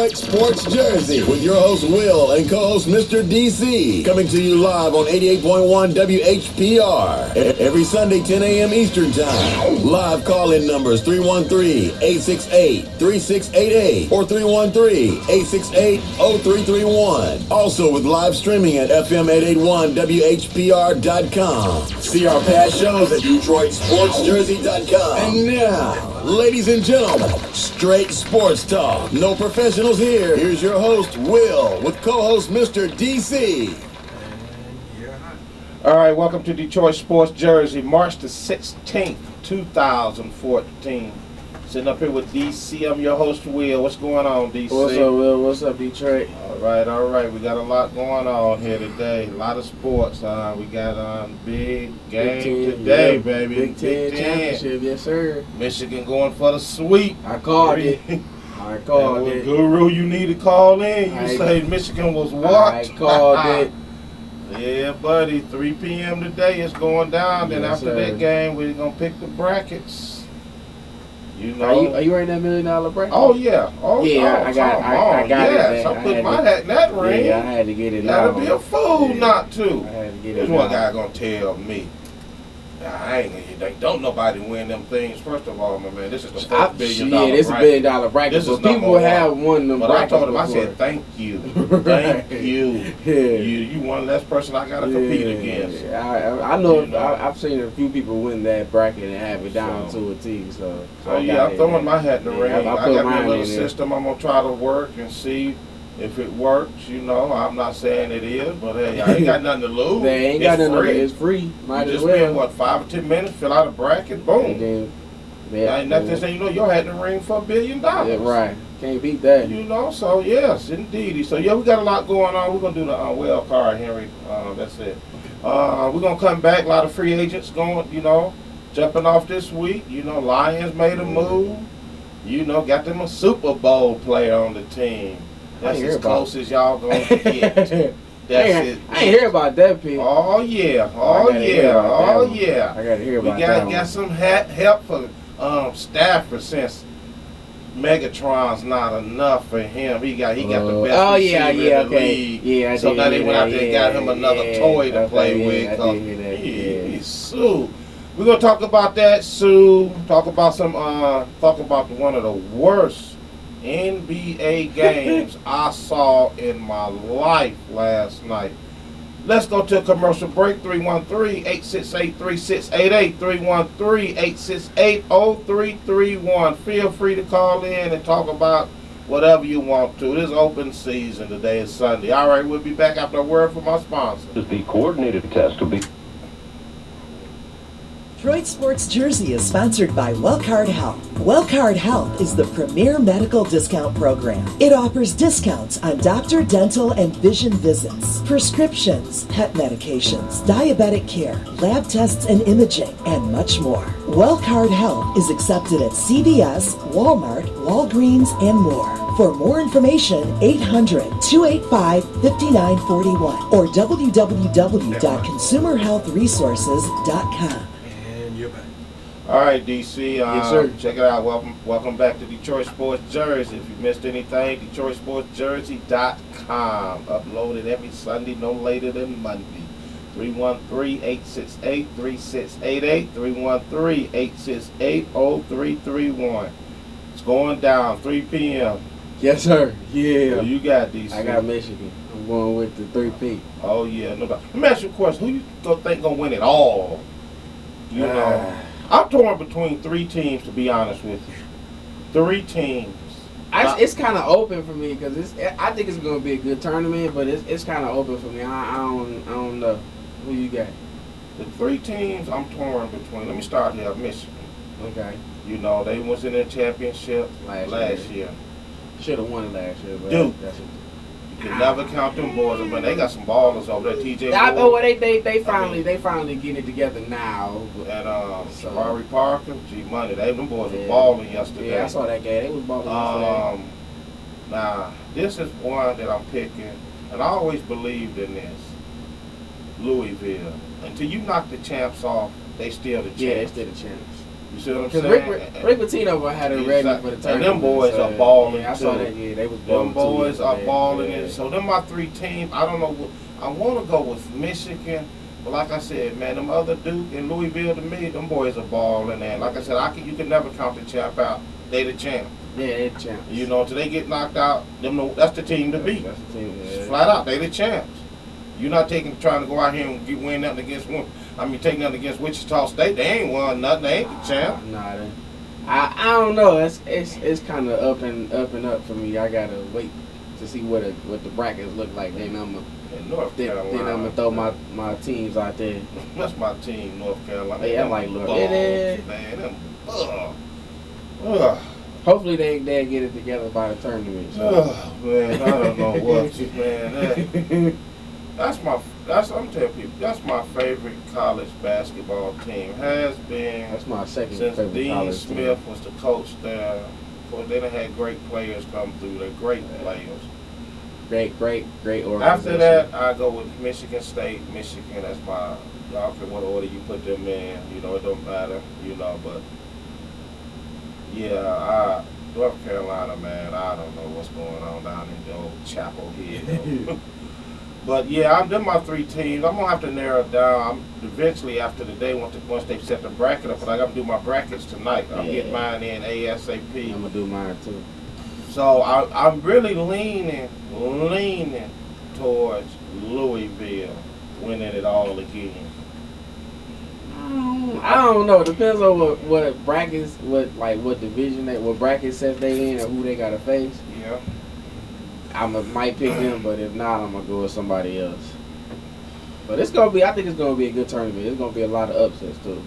Detroit Sports Jersey with your host Will and co-host Mr. DC. Coming to you live on 88.1 WHPR. Every Sunday, 10 a.m. Eastern Time. Live call-in numbers 313-868-3688 or 313-868-0331. Also with live streaming at FM881WHPR.com. See our past shows at DetroitSportsJersey.com. And now, ladies and gentlemen, straight sports talk. No professionals here. Here's your host, Will, with co-host Mr. DC. All right, welcome to Detroit Sports Jersey, March the 16th, 2014. Sitting up here with DC. I'm your host, Will. What's going on, DC? What's up, Will? What's up, Detroit? All right. We got a lot going on here today. A lot of sports. We got big game today, baby. Big Ten championship, yes, sir. Michigan going for the sweep. I called it. Guru, you need to call in. You say Michigan was what? I called it. Yeah, buddy. 3 p.m. today. It's going down. Then after that game, we're going to pick the brackets. You know. Are you wearing that $1 million bracket? Oh, yeah. I got yes, it. I'm putting my hat in that ring. Yeah, I had to get it. Gotta be a fool not to. I had to get it. There's one guy going to tell me. Don't nobody win them things. First of all, my man, this is the $4 billion bracket. Yeah, this is $1 billion bracket. This is people have won them brackets. But I told him, before. I said, thank you. Thank you. Yeah. You one less person I got to compete against. I know. I've seen a few people win that bracket and have it down to a T. So I'm throwing my hat in the ring. I got my little system I'm going to try to work and see if it works. You know, I'm not saying it is, but hey, I ain't got nothing to lose. They ain't got nothing to lose. It's free. Might you as just well. spend, 5 or 10 minutes, fill out a bracket, boom. Ain't nothing saying, you your hat in the ring for $1 billion. Yeah, right. Can't beat that. You know, so yes, indeed. So yeah, we got a lot going on. We're gonna do the wild card, Henry. That's it. We're gonna come back. A lot of free agents going. Jumping off this week. Lions made a move. Got them a Super Bowl player on the team. That's as close as y'all gonna get. That's it. I ain't hear about that, people. Oh yeah. I gotta hear about that. We got some help for Stafford since Megatron's not enough for him. He got the best receiver in the league. Yeah, so now they went out there and got him another toy to play with. He's Sue. We're gonna talk about that, Sue. Talk about one of the worst NBA games I saw in my life last night. Let's go to a commercial break. 313-868-3688. 313-868-0331. Feel free to call in and talk about whatever you want to. It is open season. Today is Sunday. All right, we'll be back after a word from our sponsor. The coordinated test will be... Detroit Sports Jersey is sponsored by Wellcard Health. Wellcard Health is the premier medical discount program. It offers discounts on doctor, dental, and vision visits, prescriptions, pet medications, diabetic care, lab tests and imaging, and much more. Wellcard Health is accepted at CVS, Walmart, Walgreens, and more. For more information, 800-285-5941 or www.consumerhealthresources.com. All right, DC. Yes, sir. Check it out. Welcome back to Detroit Sports Jersey. If you missed anything, DetroitSportsJersey.com. Uploaded every Sunday, no later than Monday. 313-868-3688. 313-868-0331. It's going down, 3 p.m. Yes, sir. Yeah. Who you got, DC? I got Michigan. I'm going with the 3P. Oh, yeah. No doubt. Let me ask you a question. Who you think going to win it all? I'm torn between 3 teams, to be honest with you. 3 teams. It's kind of open for me because I think it's going to be a good tournament, but it's kind of open for me. I don't know. Who you got? The 3 teams I'm torn between. Let me start here. Michigan. Okay. They was in their championship last year. Should have won it last year. But Duke. You can never count them boys. But they got some ballers over there. TJ. They finally getting it together now. And Jabari Parker, G Money. Them boys were balling yesterday. Yeah, I saw that game. They was balling yesterday. Now this is one that I'm picking, and I always believed in this. Louisville. Until you knock the champs off, they still the champs. Yeah, they still the champs. You see what I'm Because saying? Rick Pitino had it ready for the And tournament. them boys so, are balling yeah, I too. saw that. Yeah, they was balling Them boys too. are Yeah, balling yeah. it. So them my 3 teams. I don't know. I want to go with Michigan, but like I said, man, them other Duke and Louisville to me, them boys are balling. And like I said, you can never count the champ out. They the champ. Yeah, they're champs. You know, until they get knocked out, that's the team to beat. That's the team. Yeah. Flat out, they the champs. You're not trying to go out here and win nothing against one. Take nothing against Wichita State. They ain't won nothing. They ain't the champ. Nah, I don't know. It's kind of up and up for me. I gotta wait to see what the brackets look like. Then I'm In North Carolina. gonna throw my teams out there. That's my team, North Carolina. Yeah, I'm like, look, balls, it is. man. Them, ugh. Hopefully they get it together by the tournament. So. Oh man, I don't know what, man. I'm telling people, that's my favorite college basketball team. Has been That's my second since favorite Dean college Smith team. was the coach there. Of course, they done had great players come through. They're great players. Great organization. After that, I go with Michigan State. Michigan, that's my. I don't care what order you put them in. You know, it don't matter. You know, but yeah, North Carolina, man. I don't know what's going on down in the old Chapel Hill. But yeah, them my 3 teams. I'm gonna have to narrow it down. Eventually after the day, once they set the bracket up, but I gotta do my brackets tonight. I'm getting mine in ASAP. I'm gonna do mine too. So I'm really leaning towards Louisville winning it all again. I don't know. It depends on what brackets, what division what bracket sets they in, or who they gotta face. Yeah. Might pick them, but if not, I'm gonna go with somebody else. But I think it's gonna be a good tournament. It's gonna be a lot of upsets too.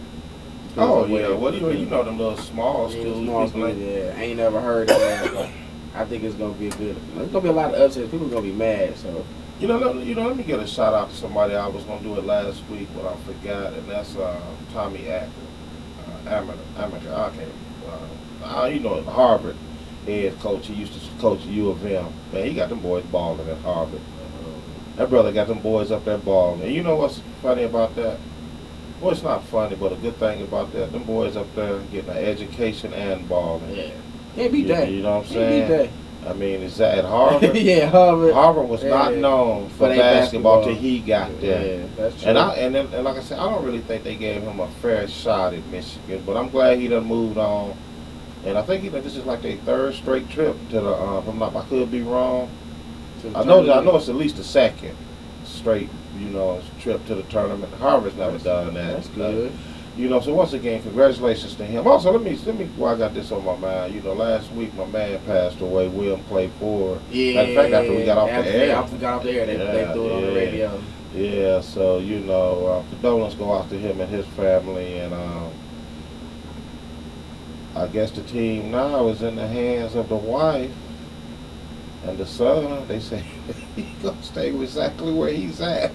Oh yeah. Well, you know them little small Yeah, schools. small people schools, ain't- yeah. I ain't never heard of that. I think it's gonna be It's gonna be a lot of upsets. People are gonna be mad. So Let me get a shout out to somebody. I was gonna do it last week, but I forgot, and that's Tommy Acker, amateur. I can't. Harvard head coach. He used to coach U of M. Man, he got them boys balling at Harvard. That brother got them boys up there balling. And you know what's funny about that? Well, it's not funny, but a good thing about that, them boys up there getting an education and balling. yeah, can't beat that. You know what I'm Can't beat saying? I mean, is that at Harvard? yeah, Harvard. Harvard was not Yeah. known for they basketball till he got there. Yeah, that's true. And like I said, I don't really think they gave him a fair shot at Michigan, but I'm glad he done moved on. And I think this is like their 3rd straight trip to the. I could be wrong. I know it's at least the 2nd straight, trip to the tournament. Harvard's never done that. That's good. So once again, congratulations to him. Also, let me. While I got this on my mind, last week my man passed away, William Clay Ford. Yeah. Matter of fact, after we got off the air. After we got off the air, they threw it on the radio. Yeah, so condolences go out to him and his family, and I guess the team now is in the hands of the wife and the son. They say he's gonna stay exactly where he's at.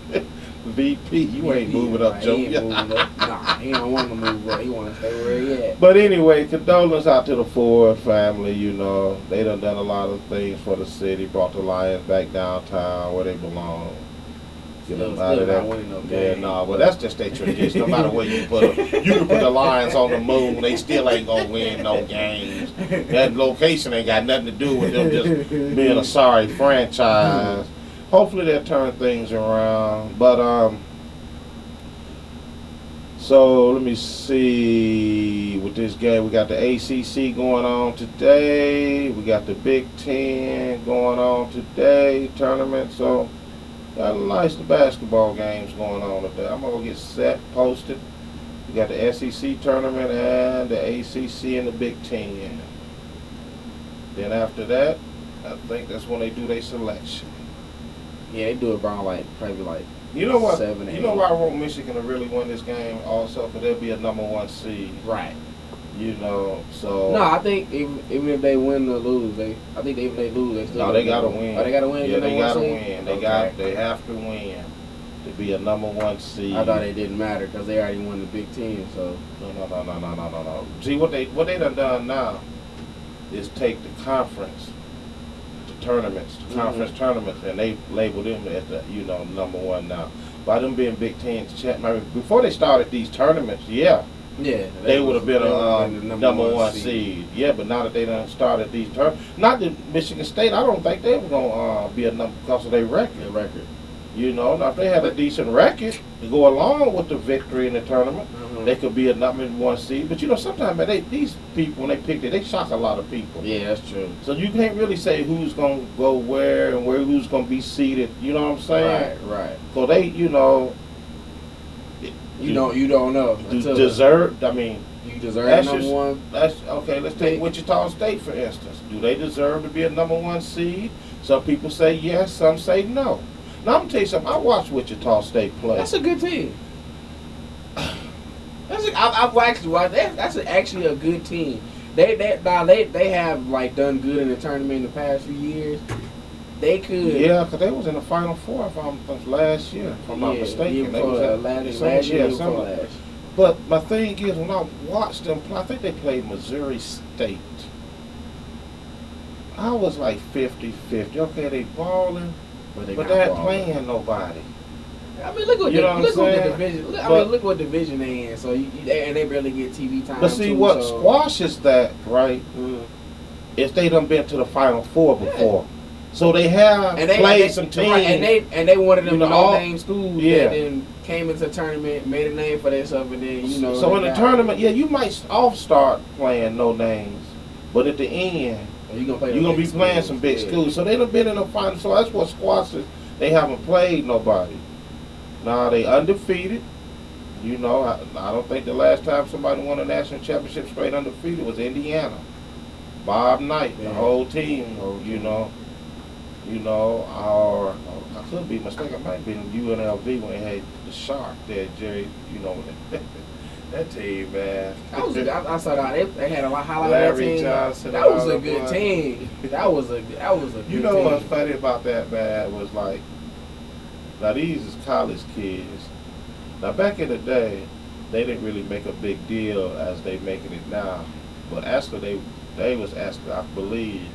VP, you ain't moving up, Joe. He ain't moving up. Nah, he don't want to move up. He want to stay where he at. But anyway, condolences out to the Ford family. They done a lot of things for the city. Brought the Lions back downtown where they belong. Get them out of there. Well, that's just their tradition. No matter where you put them, you can put the Lions on the moon. They still ain't gonna win no games. That location ain't got nothing to do with them just being a sorry franchise. Hopefully they'll turn things around. But so let me see. With this game, we got the ACC going on today. We got the Big Ten going on today. Tournament. So got a nice basketball games going on today. I'm gonna get set, posted. We got the SEC tournament and the ACC and the Big Ten. Then after that, I think that's when they do their selection. Yeah, they do it around probably You know what? 7, You know why I want Michigan to really win this game also? Because they'll be a number 1 seed. right. So. No, I think even if they win or lose, they lose, they still. No, they gotta win. Oh, they gotta win. Yeah, they gotta seed? win. Okay. They have to win to be a number 1 seed. I thought it didn't matter because they already won the Big Ten. So. No. See what they done now is take the conference tournaments, conference tournaments, and they label them as the number 1 now. By them being Big Ten champ, before they started these tournaments, yeah, Yeah, they would have been they a would've been the number one seed. Yeah, but now that they done started these terms, not that Michigan State, I don't think they were gonna be a number because of their record. Their record. You know, now if they had a decent record to go along with the victory in the tournament, they could be a number one seed. But you know, sometimes man, these people when they pick it, they shock a lot of people. Yeah, that's true. So you can't really say who's gonna go where and who's gonna be seated. You know what I'm saying? Right. So they, you know, You don't know. Deserve. I mean, you deserve that's number just, one. That's okay. Let's take Wichita State for instance. Do they deserve to be a number one seed? Some people say yes. Some say no. Now I'm gonna tell you something. I watched Wichita State play. That's a good team. I've actually watched. That's actually a good team. They have like done good in the tournament in the past few years. They could. Yeah, because they was in the Final Four last year, if I'm not mistaken. They was last year. But my thing is, when I watched them play, I think they played Missouri State. I was like 50-50. Okay, they balling, but they ain't playing nobody. I mean, look what the division. Look what division they in. So they barely get TV time. But see, what squashes that, right? Is they done been to the Final Four before. So they have played some teams. Right, and they wanted them no-name schools that then came into the tournament, made a name for themselves, and then, you know. So in the tournament, you might start playing no names. But at the end, you're going to be playing some big schools. So they done been in the final. So that's what squashes. They haven't played nobody. Now they undefeated. You know, I don't think the last time somebody won a national championship straight undefeated was Indiana. Bob Knight, the whole team, or I could be mistaken. It might have been UNLV when they had the Shark there, Jerry. You know, that team, man. I saw that they had a lot highlight Larry that team. Johnson. That was a good team. That was a good You know team. what's funny about that, man, was like, now these is college kids. Now back in the day, they didn't really make a big deal as they making it now. But actually they was actually, I believe,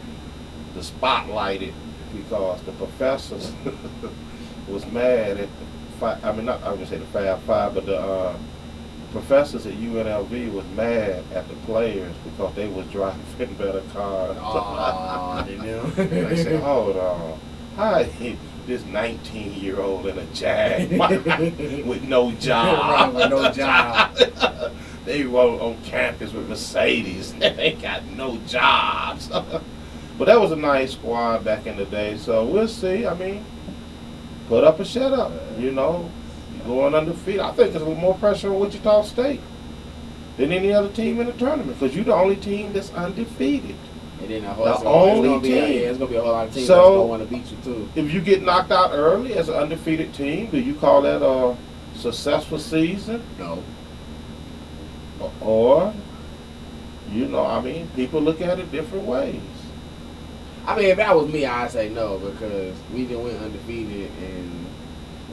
the spotlighted because the professors was mad at the not I would say the Fab Five, but the professors at UNLV was mad at the players because they was driving better cars. They knew. They said, hold on. How this 19-year-old in a Jag with no job. Right, with no job. They were on campus with Mercedes. They got no jobs. But that was a nice squad back in the day. So we'll see. I mean, put up or shut up. You know, going undefeated. I think there's a little more pressure on Wichita State than any other team in the tournament because you're the only team that's undefeated. And then the only team. It's going to be a whole lot of teams so, that's going to want to beat you, too. If you get knocked out early as an undefeated team, do you call that a successful season? No. Or, people look at it different ways. I mean, if that was me, I'd say no because we didn't win undefeated and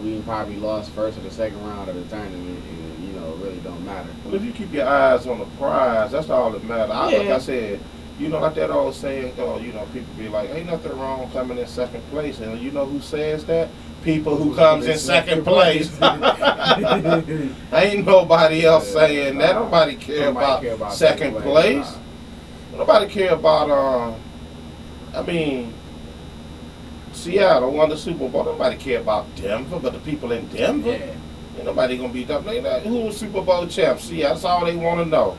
we probably lost first or the second round of the tournament and, it really don't matter. Well, if you keep your eyes on the prize, that's all that matters. Like I said, like that old saying, people be like, ain't nothing wrong coming in second place. And you know who says that? People who comes in second place. Ain't nobody else saying that. Nobody care about second place. Nobody care about, Seattle won the Super Bowl. Nobody care about Denver, but the people in Denver. Yeah. Ain't nobody gonna beat them. Who was Super Bowl champs? Seattle. That's all they want to know.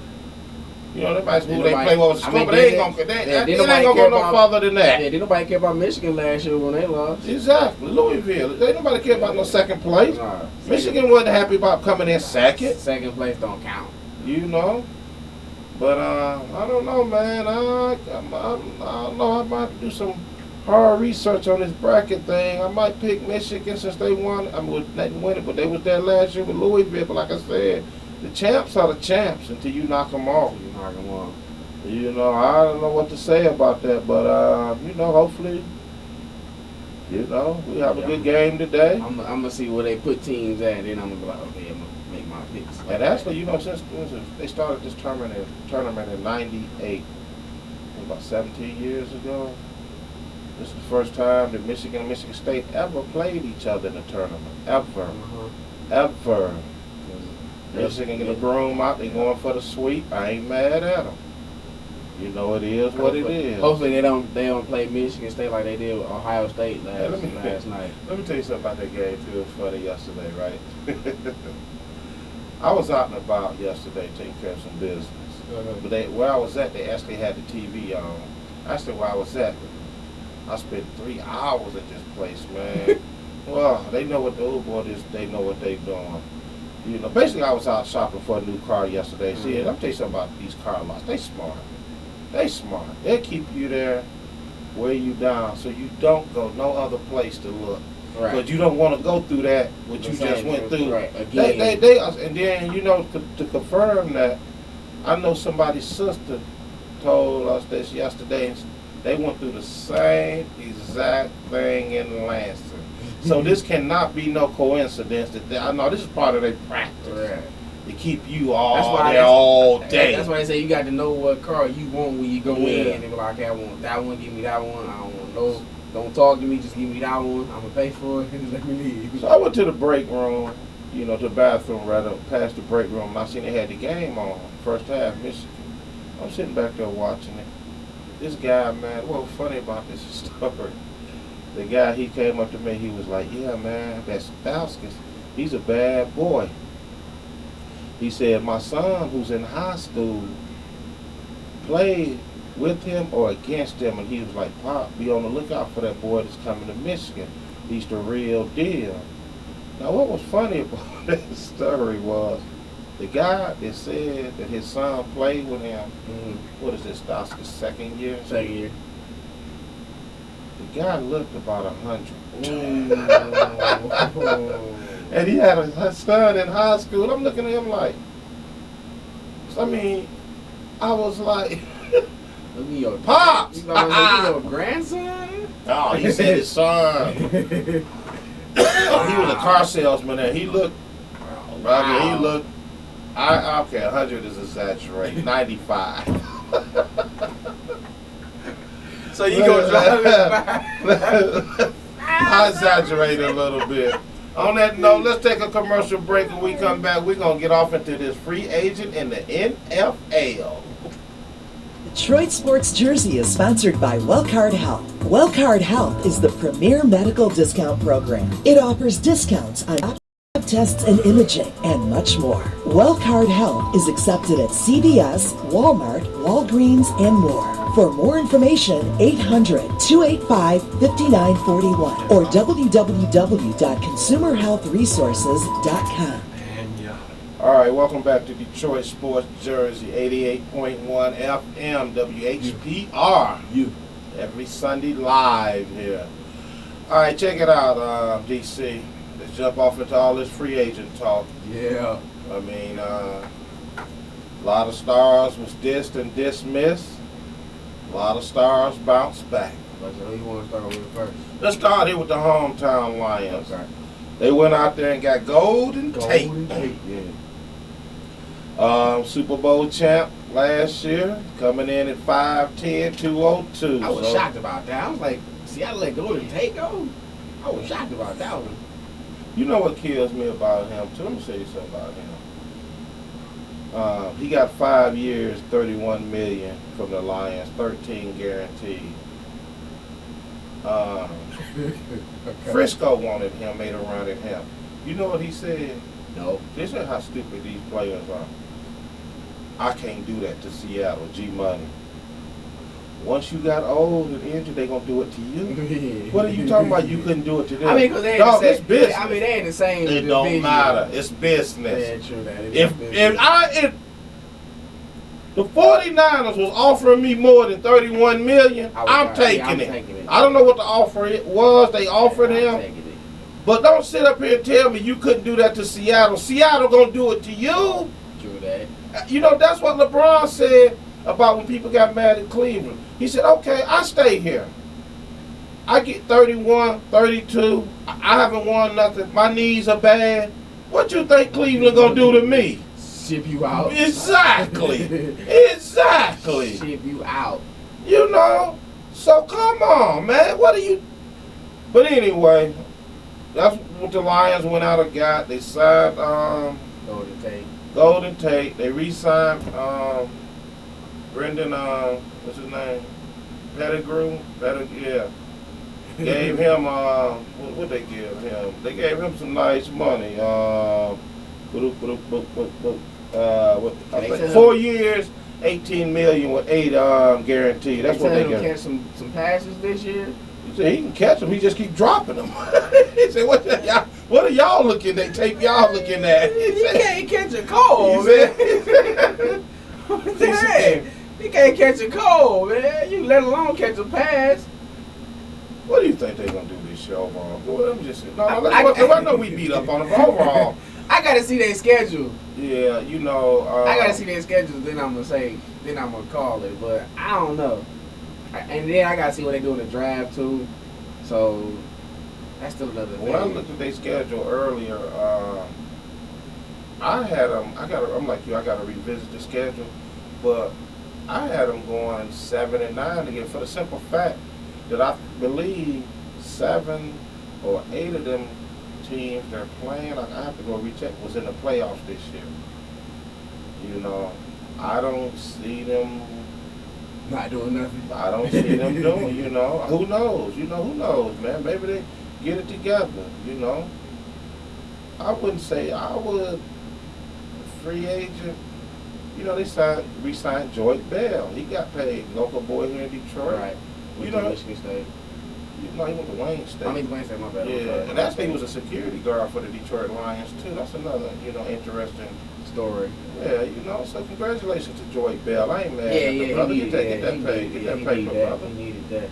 Nobody's who they play with school, but they ain't gonna go no further than that. Yeah, didn't nobody care about Michigan last year when they lost. Exactly. Louisville. Ain't nobody care about no second place. Michigan wasn't happy about coming in second. Second place don't count. But I don't know, man. I don't know. I might do some hard research on this bracket thing. I might pick Michigan since they won. They didn't win it, but they was there last year with Louisville. But like I said, the champs are the champs until you knock them off. I don't know what to say about that, but hopefully, we have a good game today. I'm gonna see where they put teams at, and then I'm gonna be like, okay, I'm gonna make my picks. And actually, since they started this tournament in '98, about 17 years ago, this is the first time that Michigan and Michigan State ever played each other in a tournament. Ever. Michigan get a broom out, they going for the sweep. I ain't mad at them. You know it is what it is. Hopefully they don't play Michigan State like they did with Ohio State last night. Let me tell you something about that game too. It was funny yesterday, right? I was out and about yesterday taking care of some business. But where I was at, they actually had the TV on. Actually, where I was at, I spent 3 hours at this place, man. Well, they know what the old boy is. They know what they doing. You know, basically, I was out shopping for a new car yesterday. See, let me tell you something about these car lots. They smart. They smart. They'll keep you there, wear you down, so you don't go no other place to look. Right. But you don't want to go through that, what you just went through. Right. Again. They, and then, you know, to confirm that, I know somebody's sister told us this yesterday. They went through the same exact thing in Lansing. So this cannot be no coincidence. I know this is part of their practice. Right. To keep you all day. That's why they say you got to know what car you want when you go in. And be like, okay, I want that one, give me that one. I don't want no, don't talk to me, just give me that one. I'm going to pay for it and let me leave. So I went to the break room, you know, to the bathroom rather, past the break room, and I seen they had the game on, first half, Michigan. I'm sitting back there watching it. This guy, man, what was funny about this story, the guy, he came up to me, he was like, yeah, man, that's Stauskas. He's a bad boy. He said, my son, who's in high school, played with him or against him, and he was like, Pop, be on the lookout for that boy that's coming to Michigan. He's the real deal. Now, what was funny about that story was the guy that said that his son played with him, what is this, Stauskas' second year? Second year. The guy looked about 100. And he had a son in high school. I'm looking at him like, I mean, I was like, look at your Pops! You know, your grandson? Oh, he said his son. He was a car salesman and he looked, Wow. he looked, okay, 100 is exaggerated, 95. So you go drive I exaggerated a little bit. On that note, let's take a commercial break. When we come back, we're going to get off into this free agent in the NFL. Detroit Sports Jersey is sponsored by Wellcard Health. Wellcard Health is the premier medical discount program. It offers discounts on lab tests and imaging and much more. Wellcard Health is accepted at CVS, Walmart, Walgreens, and more. For more information, 800-285-5941 or www.consumerhealthresources.com. All right, welcome back to Detroit Sports Jersey, 88.1 FM, WHPR. Every Sunday live here. All right, check it out, DC. Let's jump off into all this free agent talk. Yeah. I mean, a lot of stars was dissed and dismissed. A lot of stars bounced back. So who you want to start with first? Let's start here with the hometown Lions. Okay. They went out there and got Golden Tate. Yeah. Super Bowl champ last year, coming in at 5'10", 202. I was shocked about that. I was like, see, I let Golden Tate go? I was shocked about that one. You know what kills me about him, too? Let me say something about him. He got 5 years, $31 million from the Lions, 13 guaranteed. Okay. Frisco wanted him, made a run at him. You know what he said? No. This is how stupid these players are. I can't do that to Seattle, G-Money. Once you got old and injured, they gonna do it to you. What are you talking about? You couldn't do it to them. I mean, because they ain't Dog, the it's same. business. I mean, they ain't the same. It don't division. matter. It's business. Yeah, true that. If the 49ers was offering me more than $31 million, I'm taking it. I don't know what the offer it was. They offered him. But don't sit up here and tell me you couldn't do that to Seattle. Seattle gonna do it to you. True that. You know, that's what LeBron said about when people got mad at Cleveland. He said, okay, I stay here. I get 31, 32. I haven't won nothing. My knees are bad. What you think Cleveland gonna do to me? Ship you out. Exactly. Exactly. Ship you out. You know? So come on, man. What are you... But anyway, that's what the Lions went out and got. They signed Golden Tate. Golden Tate. They re-signed Brendan. What's his name? Pettigrew. Yeah. Gave him what they give him? They gave him some nice money. I think 4 years, $18 million with 8 guaranteed. That's what they gave him. give. Catch some passes this year. He said he can catch them. He just keep dropping them. He said, "What are y'all looking at? Tape y'all looking at?" He can't catch a cold, He man. said, Damn, he can't catch a cold, man. You let alone catch a pass. what do you think they're gonna do this year overall? Well, let me just I know we beat up on them, but overall. I gotta see their schedule. Yeah, you know. I gotta see their schedule, then I'm gonna call it. But I don't know. And then I gotta see what they do in the draft too. So that's still another thing. When I looked at their schedule earlier, I had them. I'm like you. I gotta revisit the schedule, but I had them going 7-9 again for the simple fact that I believe 7 or 8 of them teams they're playing. I have to go recheck. Was in the playoffs this year. You know, I don't see them. Not doing nothing. I don't see them doing, you know. Who knows? You know, who knows, man? Maybe they get it together, you know. I wouldn't say I would. Free agent, you know, they re-signed Joyce Bell. He got paid. Local boy here in Detroit. Right. You know, Michigan State. he went to Wayne State. I mean, Wayne State, my bad. Yeah, and that's he was a security guard for the Detroit Lions, too. That's another, you know, interesting Story. Yeah, you know, so congratulations to Joy Bell. I ain't mad at the Yeah, brother. he Get needed that paid. Get that paid, my brother. He needed that.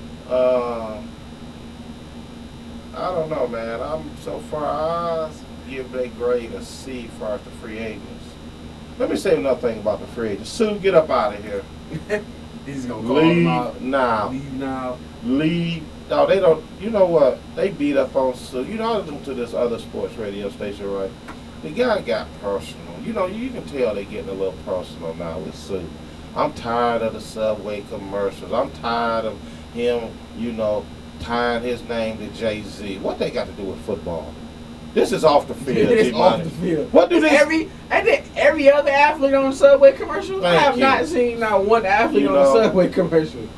I don't know, man. So far, I give their grade a C as far as the free agents. Let me say another thing about the free agents. Sue, get up out of here. He's gonna call him out. Leave now. Leave now. Leave. No, they don't. You know what? They beat up on Sue. You know, I listen to this other sports radio station, right? The guy got personal. You know, you can tell they're getting a little personal now with Sue. I'm tired of the Subway commercials. I'm tired of him, you know, tying his name to Jay-Z. What they got to do with football? This is off the field. It is off the field. What do they? Every other athlete on the Subway commercial? I have you. not seen not one athlete on the Subway commercial.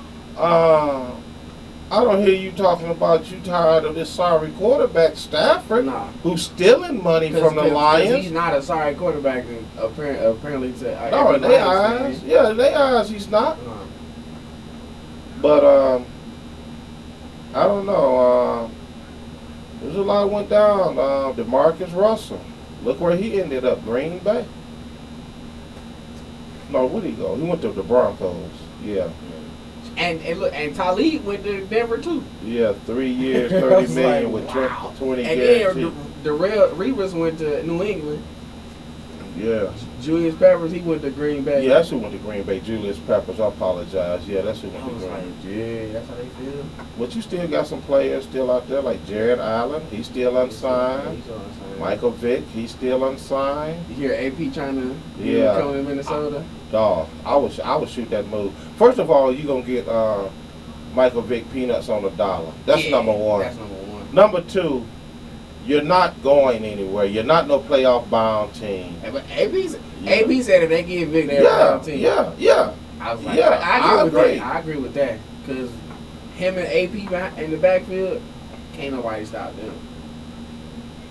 I don't hear you talking about you tired of this sorry quarterback Stafford, who's stealing money from the Lions. He's not a sorry quarterback, apparently. No, in their eyes. Yeah, in their eyes, he's not. No. But, I don't know. There's a lot went down. DeMarcus Russell. Look where he ended up, Green Bay. No, where'd he go? He went to the Broncos. Yeah. And look, and Talib went to Denver too. Yeah, 3 years, $30 million with 20 and guaranteed. then Darrell Revis went to New England. Yeah. Julius Peppers, he went to Green Bay. Yeah, that's who went to Green Bay. Julius Peppers, I apologize. Yeah, that's who went to Green Bay. Yeah, that's how they feel. But you still got some players still out there, like Jared Allen. He's still unsigned. He's still unsigned. Michael Vick, he's still unsigned. You hear AP trying to come to Minnesota? Dog, I would shoot that move. First of all, you gonna get Michael Vick peanuts on $1. That's number one. That's number one. Number two, you're not going anywhere. You're not no playoff bound team. But AP said if they give Vick their playoff team. Yeah. I was like, Yeah, I agree with agree. that. I agree with that because him and AP in the backfield, can't nobody stop them.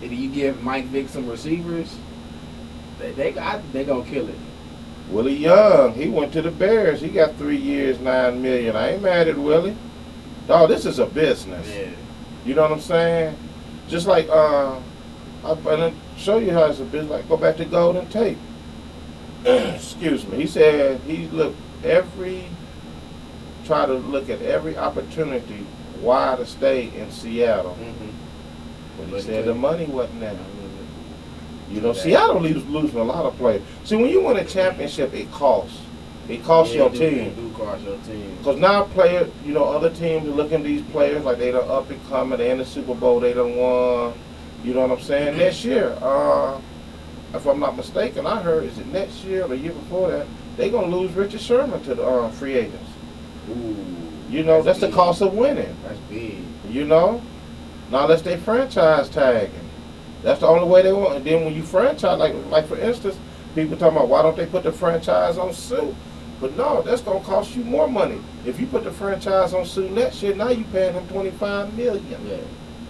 If you give Mike Vick some receivers, they gonna kill it. Willie Young, he went to the Bears. He got 3 years, $9 million. I ain't mad at Willie. Dog, this is a business. Yeah. You know what I'm saying? Just like I'm gonna show you how it's a business. Like go back to Golden Tate. Excuse me. He said he try to look at every opportunity why to stay in Seattle. Mm-hmm. But he said the money wasn't there. You know, Seattle losing a lot of players. See, when you win a championship, it costs. It costs your team. It do cost your team. Because now players, you know, other teams are looking at these players like they done up and coming. They in the Super Bowl. They done won. You know what I'm saying? Next year, if I'm not mistaken, I heard, is it next year or the year before that, they going to lose Richard Sherman to the free agents. Ooh. You know, that's big. the cost of winning. That's big. You know? Now unless they franchise tagging. That's the only way they want. And then when you franchise, like for instance, People talking about why don't they put the franchise on Sue? But no, that's gonna cost you more money. If you put the franchise on Sue next year, now you paying him $25 million. Yeah.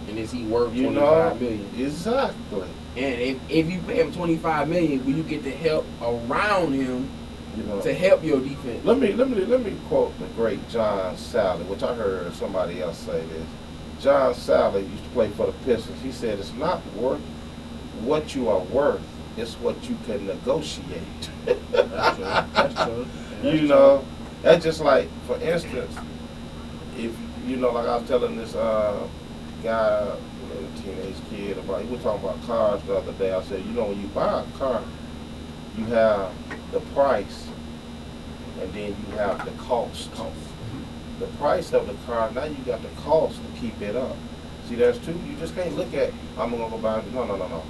And is he worth You $25 know, million? exactly. And if you pay him $25 million, will you get the help around him You know, to help your defense? let me quote the great John Sally, which I heard somebody else say this. John Sally used to play for the Pistons. He said it's not worth what you are worth; it's what you can negotiate. That's true. That's true. Yeah, You know, that's just like, for instance, if you know, like I was telling this guy, a teenage kid, about, he was talking about cars the other day. I said, you know, when you buy a car, you have the price, and then you have the cost. The price of the car, now you got the cost to keep it up. See, there's two. You just can't look at, I'm gonna go buy it. No.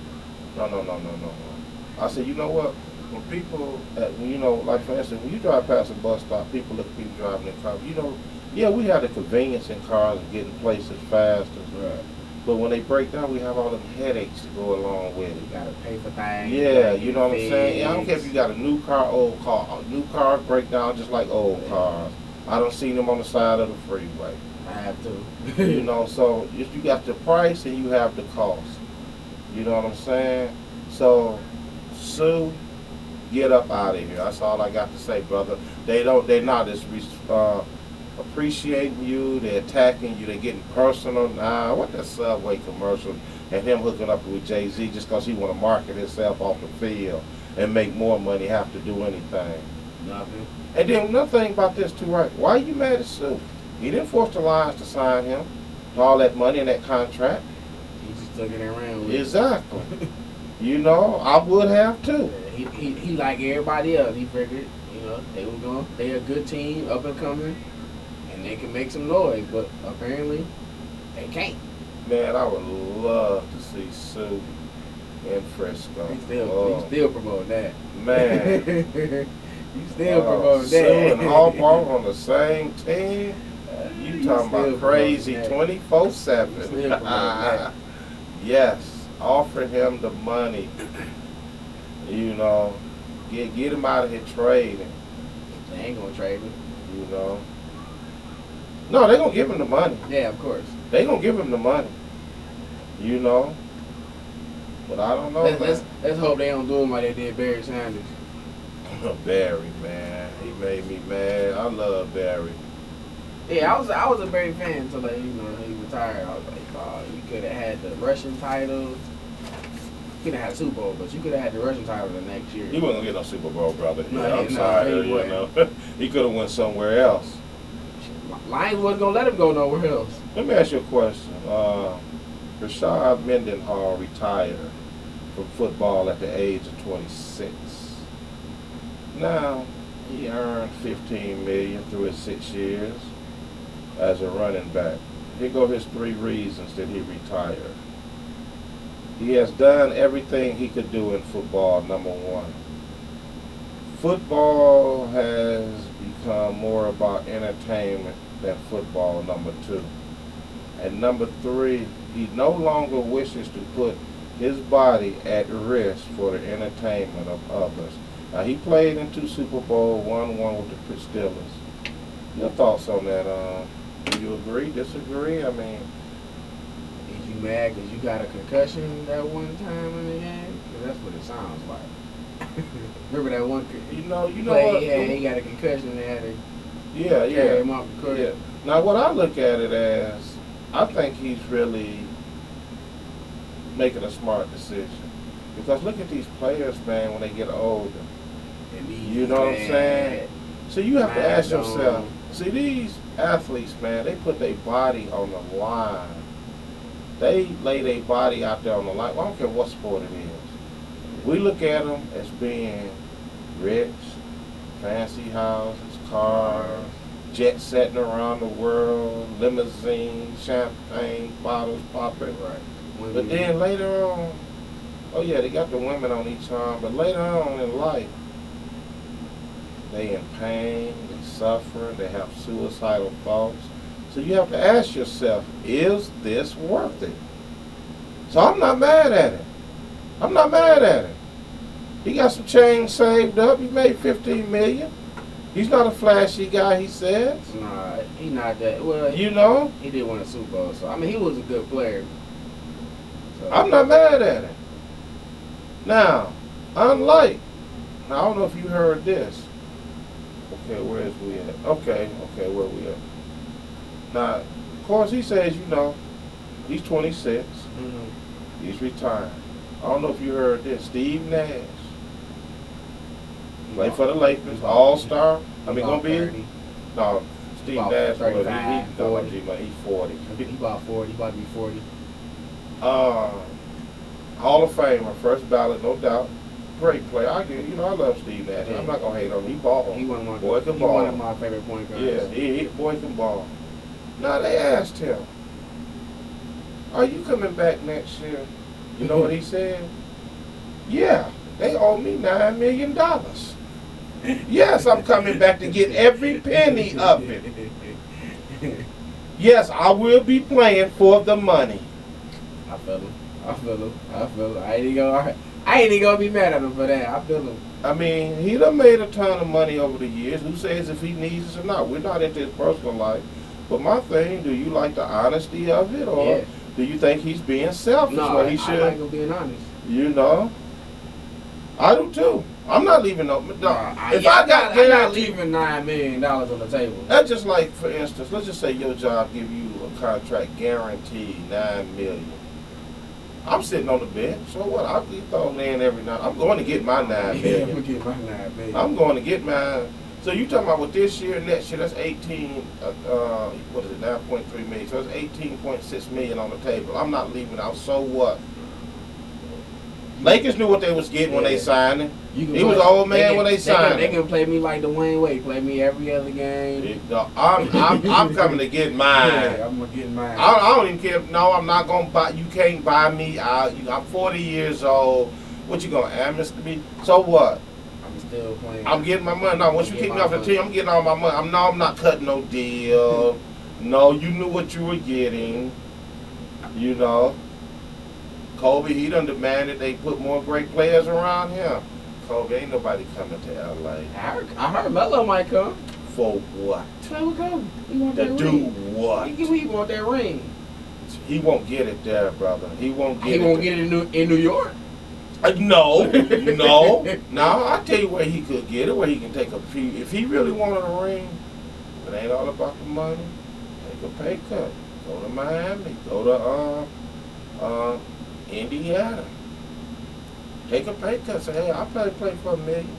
I said, you know what? When people, you know, like for instance, when you drive past a bus stop, people look at people driving their car. You know, yeah, we have the convenience in cars and getting places faster. Right. But when they break down, we have all them headaches to go along with You it. gotta pay for things. Yeah, you know what I'm saying? Yeah, I don't care if you got a new car, old car. New cars break down just like old cars. I don't see them on the side of the freeway. I have to. You know, so you got the price and you have the cost. You know what I'm saying? So, Sue, get up out of here. That's all I got to say, brother. They're not as appreciating you. They're attacking you. They're getting personal. Nah, what that Subway commercial and him hooking up with Jay-Z just because he want to market himself off the field and make more money, have to do anything. Nothing. And then another thing about this too, right? Why are you mad at Sue? He didn't force the Lions to sign him to all that money in that contract. He just took it around with. Exactly. You know, I would have too. He like everybody else. He figured, you know, they a good team, up and coming, and they can make some noise. But apparently, they can't. Man, I would love to see Sue in Frisco. He still promoting that. Man. You still promoting Sue that. and Harbaugh on the same team. You talking about crazy promoting 24/7. Still promoting that. Yes, offer him the money. You know, get him out of here trading. They ain't gonna trade me. You know. No, they gonna give him the money. Yeah, of course. They gonna give him the money. You know. But I don't know. Let's hope they don't do him like they did Barry Sanders. Barry, man, he made me mad. I love Barry. Yeah, I was a Barry fan until he retired. I was like, oh, you could have had the Russian title. You could have had Super Bowl, but you could have had the Russian title the next year. He wasn't gonna get no Super Bowl, brother. No, Yeah, I'm no, sorry, he you know. He could have went somewhere else. Lions wasn't gonna let him go nowhere else. Let me ask you a question. Rashad Mendenhall retired from football at the age of 26. Now, he earned $15 million through his 6 years as a running back. Here go his 3 reasons that he retired. He has done everything he could do in football, number 1. Football has become more about entertainment than football, number 2. And number 3, he no longer wishes to put his body at risk for the entertainment of others. Now, he played in 2 Super Bowls, won one with the Steelers. Your thoughts on that? Do you agree, disagree? I mean, Is you mad because you got a concussion that one time in the game? 'Cause that's what it sounds like. Remember that one? you know play what? he got a concussion. They had to Yeah, carry him yeah. off the court. Yeah. Now, what I look at it as, I think he's really making a smart decision. Because look at these players, man, when they get older. And You know what I'm saying? So you have to ask yourself, see, these athletes, man, they put their body on the line. They lay their body out there on the line. Well, I don't care what sport it is. We look at them as being rich, fancy houses, cars, jet setting around the world, limousine, champagne, bottles popping. Right. But then later on, oh yeah, they got the women on each arm, but later on in life, they in pain, they suffering, they have suicidal thoughts. So you have to ask yourself, is this worth it? So I'm not mad at it. I'm not mad at it. He got some change saved up. He made $15 million. He's not a flashy guy, he says. Nah, he not that. Well, You know, he did win a Super Bowl, so I mean, he was a good player. So, I'm not mad at him. Now, unlike, now I don't know if you heard this. Okay, where is we at? Okay, where we at? Now, of course, he says, you know, he's 26. Mhm. He's retired. I don't know if you heard this. Steve Nash. Play for the Lakers, all-star. I mean, gonna be? 30. No, Steve About Nash. 35, 40. He's 40. He about 40. He about to be 40. Hall of Famer, first ballot, no doubt. Great player. I love Steve Nash. Yeah. I'm not gonna hate on him. He ball. He one of Boy my, can he ball. one of my favorite point guards. Yeah, he boy can ball. Now they asked him, "Are you coming back next year?" You know what he said? Yeah, they owe me $9 million. Yes, I'm coming back to get every penny of it. Yes, I will be playing for the money. I feel him. I ain't even gonna be mad at him for that. I feel him. I mean, he done made a ton of money over the years. Who says if he needs it or not? We're not into his personal life. But my thing, do you like the honesty of it, or Yeah. do you think he's being selfish? No, What he I should, like him being honest. you know? I do too. I'm not leaving no. If I'm I got not guaranteed, leaving $9 million on the table. that's just like, for instance, let's just say your job give you a contract guaranteed $9 million. I'm sitting on the bench, so what? I'll be thrown in every night. I'm going to get my $9 Yeah, I'm million. gonna get my $9 million. I'm going to get mine. So you talking about with this year, next year? That's 18. What is it? 9.3 million. So it's 18.6 million on the table. I'm not leaving out. So what? Lakers knew what they was getting when they signed him. You can He was play- an old man when they signed They him. can play me like Dwayne Wade. Play me every other game. I'm coming to get mine. Yeah, I'm gonna get mine. I don't even care. No, I'm not gonna buy. You can't buy me out. I'm 40 years old. What you gonna amnesty me? So what? I'm still playing. I'm getting my money. No, once you Get kick me my off the money. team, I'm getting all my money. I'm not cutting no deal. No, you knew what you were getting. You know. Kobe, he done demanded they put more great players around him. Kobe, ain't nobody coming to LA. I heard Melo might come. For what? Play with Kobe. He want To that do ring. what? He want that ring. He won't get it there, brother. He won't get He it. won't get it in New York. No. Now I tell you where he could get it, where he can take a few. If he really wanted a ring, it ain't all about the money. Take a pay cut. Go to Miami. Go to Indiana. Take a pay cut. Say, hey, I play for $1 million.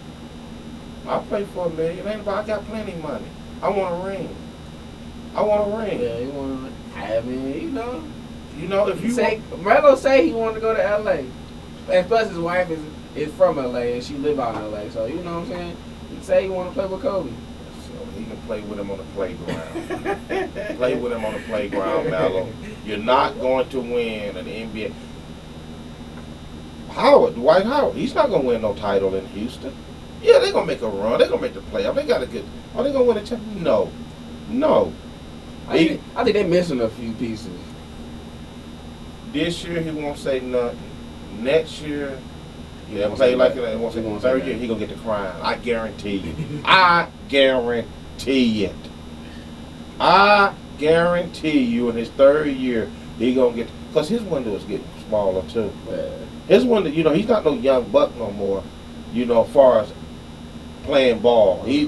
I play for $1 million. Ain't about, I got plenty of money. I want a ring. Yeah, he want. I mean, You know, if you Melo say he want to go to LA, and plus his wife is from LA and she live out in LA, so you know what I'm saying. He say he want to play with Kobe. so he can play with him on the playground. Play with him on the playground, Melo. You're not going to win an NBA. Dwight Howard, he's not going to win no title in Houston. Yeah, they're going to make a run. They're going to make the playoff. They got a good. Are they going to win a championship? No. I think they're missing a few pieces. This year, he won't say nothing. Next year, he'll won't play say like that. it. Won't say He won't third say year, that. he going to get the crown. I guarantee you. I guarantee it. I guarantee you in his third year, he going to get. Because his window is getting smaller, too. Yeah. His window, he's not no young buck no more, as far as playing ball. He,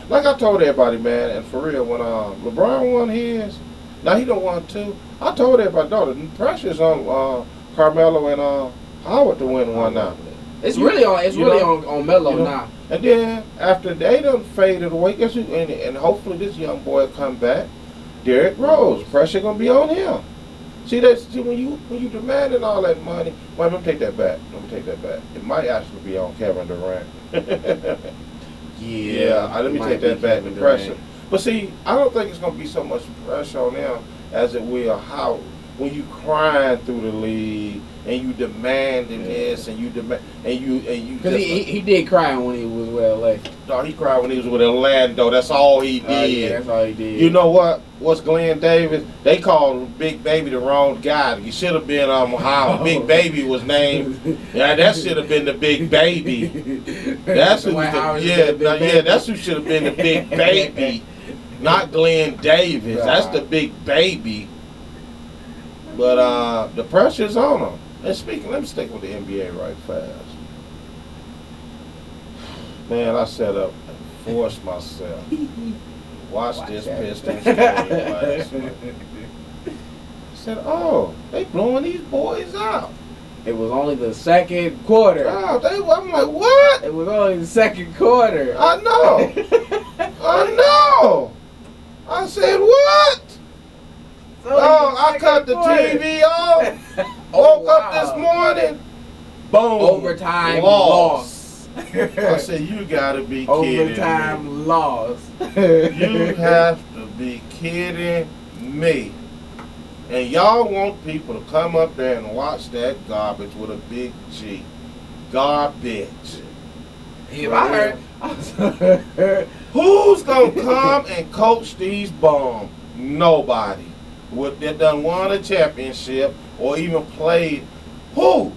like I told everybody, man, and for real, when LeBron won his, now he don't want to. I told everybody, the pressure's on Carmelo and Howard to win one now. It's really on Melo now. And then after they done faded away, guess who? And hopefully this young boy come back. Derrick Rose, pressure gonna be on him. See when you demanding all that money. Well, let me take that back. It might actually be on Kevin Durant. Let me take that back. The pressure. But see, I don't think it's gonna be so much pressure on him as it will Howard. when you crying through the league and you demanding this and you demand and you Because he did cry when he was with LA. no, he cried when he was with Orlando. That's all he did. Yeah, that's all he did. You know what? What's Glenn Davis? They called Big Baby the wrong guy. He should have been how Big Baby was named. Yeah, that should have been the Big Baby. That's who. That's who should have been the Big Baby, not Glenn Davis. That's the Big Baby. But the pressure's on him. And speaking, let me stick with the NBA right fast. Man, I set up and forced myself. Watch this Pistons game last night. I said, oh, they blowing these boys out. It was only the second quarter. Oh, I'm like, what? It was only the second quarter. I know. I know. I said, what? I cut the TV off. Woke up this morning. Boom. Overtime loss. I said, you gotta be kidding Overtime me. loss. You have to be kidding me. And y'all want people to come up there and watch that garbage with a big G. Garbage. If I heard. Who's gonna come and coach these bums? Nobody. That done won a championship or even played. Who?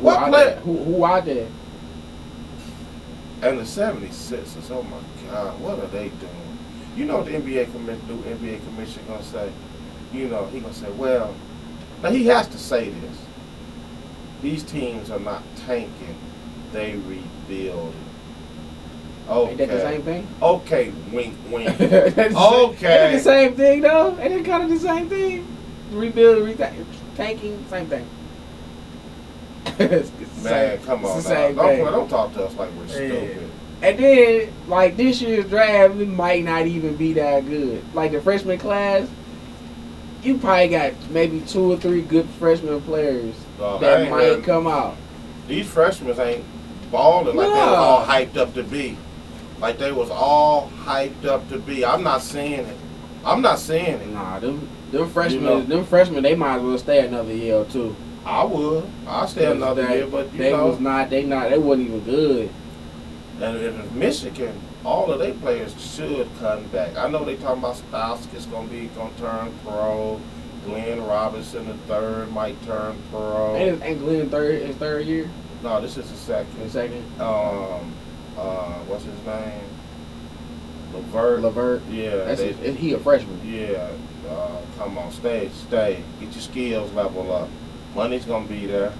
What player? Who are they? And the 76ers, oh my God, what are they doing? You know what the NBA commission gonna say? You know, he gonna say, well, now he has to say this. These teams are not tanking, they rebuilding. Okay. Ain't that the same thing? Okay, wink, wink. Okay. Ain't it the same thing though? Ain't it kind of the same thing? Rebuild, tanking, same thing. Man, come on now. Don't talk to us like we're stupid. And then, like, this year's draft, it might not even be that good. Like, the freshman class, you probably got maybe 2 or 3 good freshman players that might come out. These freshmen ain't balling like they was all hyped up to be. Like they was all hyped up to be. I'm not seeing it. Nah, them freshmen, they might as well stay another year or 2. I would. I'll stay another year, but they wasn't even good. And in Michigan, all of their players should come back. I know they talking about Stauskas gonna turn pro. Glenn Robinson III might turn pro. Ain't Glenn his third year? No, this is the second. The second. What's his name? LeVert. Yeah. He a freshman. Yeah. Come on, stay. Get your skills level up. Money's gonna be there.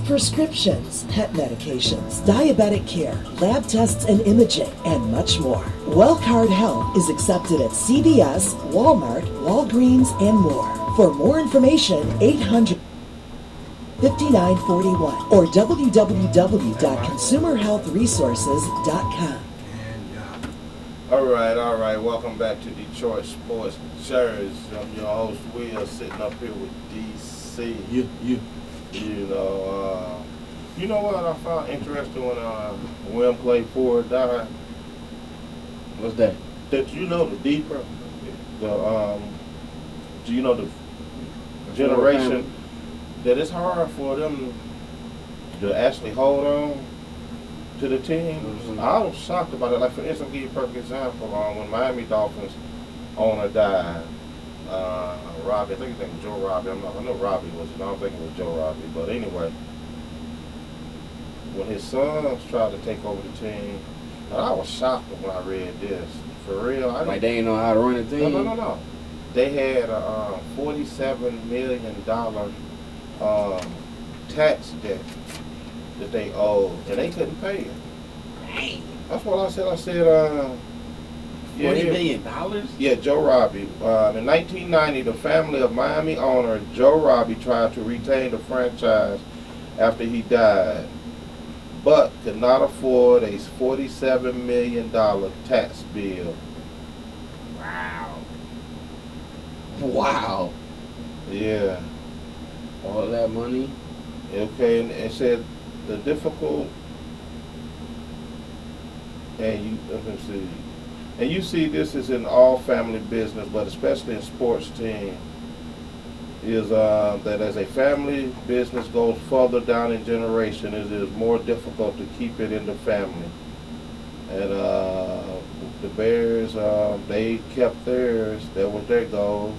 Prescriptions, pet medications, diabetic care, lab tests and imaging, and much more. Wellcard Health is accepted at CVS, Walmart, Walgreens, and more. For more information, 800-5941 or www.consumerhealthresources.com. All right. Welcome back to Detroit Sports Church. I'm your host, Will, sitting up here with DC. You know what I found interesting when Will played for or died? What's that? That the generation that it's hard for them to actually hold on to the team. Mm-hmm. I was shocked about it. Like, for instance, I'll give you a perfect example. When Miami Dolphins owner died, Robbie, I think his name was Joe Robbie. I know Robbie was, I don't think it was Joe Robbie. But anyway, when his sons tried to take over the team, and I was shocked when I read this. For real. Like they didn't know how to run the team? No. They had a $47 million tax debt that they owed, and they couldn't pay it. Dang. That's what I said. $40 million? Yeah, Joe Robbie. In 1990, the family of Miami owner Joe Robbie tried to retain the franchise after he died, but could not afford a $47 million tax bill. Wow. Yeah. All that money? Okay, and it said the difficult, and let me see. and you see this is in all family business, but especially in sports team, is that as a family business goes further down in generation, it is more difficult to keep it in the family. And the Bears, they kept theirs. That was their goal.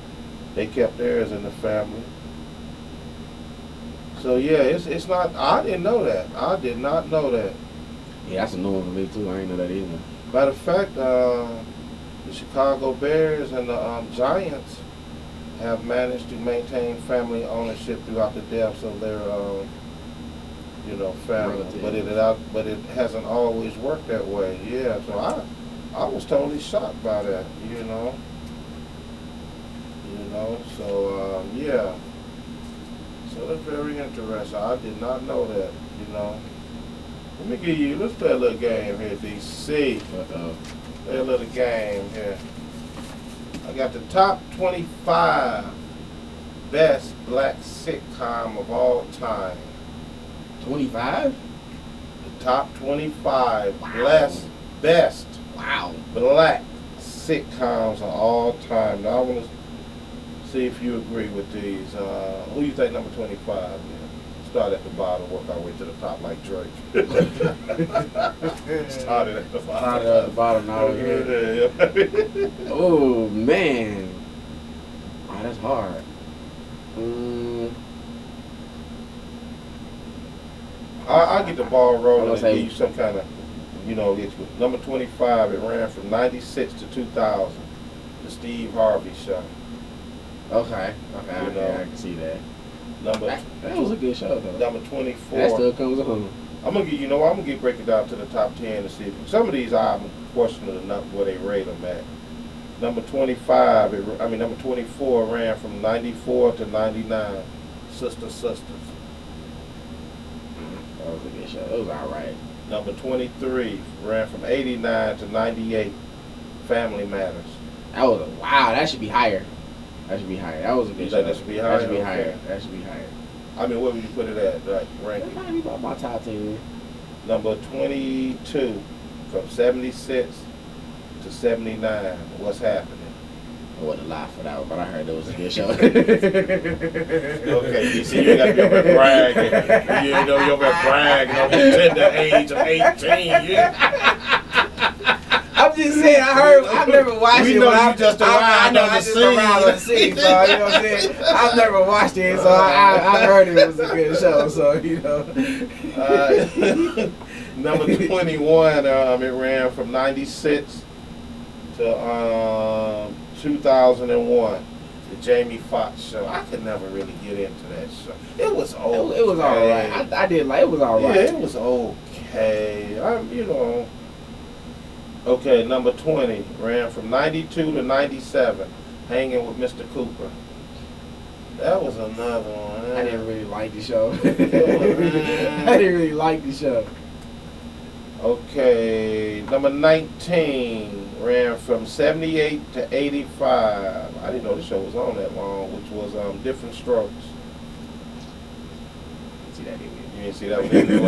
They kept theirs in the family. So yeah, it's not. I didn't know that. I did not know that. Yeah, that's a new one for me too. I ain't know that either. Matter of fact, the Chicago Bears and the Giants have managed to maintain family ownership throughout the depths of their, family. Relatives. But it hasn't always worked that way. Yeah, so I was totally shocked by that. So yeah. So that's very interesting. I did not know that. Let me let's play a little game here, DC. Play a little game here. I got the top 25 best black sitcom of all time. 25? The top 25 best Wow. black sitcoms of all time. Now I want to see if you agree with these. Who you think number 25 is? Start at the bottom, work our way to the top like Drake. Started at the bottom. Now we're here. Oh, man. Oh, that's hard. I'll get the ball rolling and say- give you some kind of, number 25, it ran from 96 to 2000. The Steve Harvey Show. Okay. You I know. can see that. That was a good show, though. Number 24. That still comes on. I'm gonna break it down to the top 10 to see if some of these I'm questioning enough where they rate them at. Number 25, number 24 ran from 94 to 99. Sisters. That was a good show. It was all right. Number 23 ran from 89 to 98. Family Matters. Wow. That should be higher. That should be higher. That was a good You show. think that should be higher? That should be Okay. higher. That should be higher. Where would you put it at? Like That ranking. might be about my top 10. Number 22 from 76 to 79. What's happening? I wasn't alive for that one, but I heard it was a good show. Okay, you see, you got to be over there bragging. You know, you're over there bragging on the tender age of 18. Yeah. I'm just saying, I've never watched We it. know but you just I arrived know on the I just scene. arrived on the scene, so you know what I'm saying? I've never watched it, so I heard it was a good show, so, Number 21, it ran from 96 to 2001. The Jamie Foxx show. I could never really get into that show. It was old. It was all right. I did like it was all right. Yeah, it was okay. Okay, number 20 ran from 92 to 97, Hanging with Mr. Cooper. That was another one. I didn't really like the show. I didn't really like the show. Okay, number 19 ran from 78 to 85. I didn't know the show was on that long, which was Different Strokes. See that either. You didn't see that one either?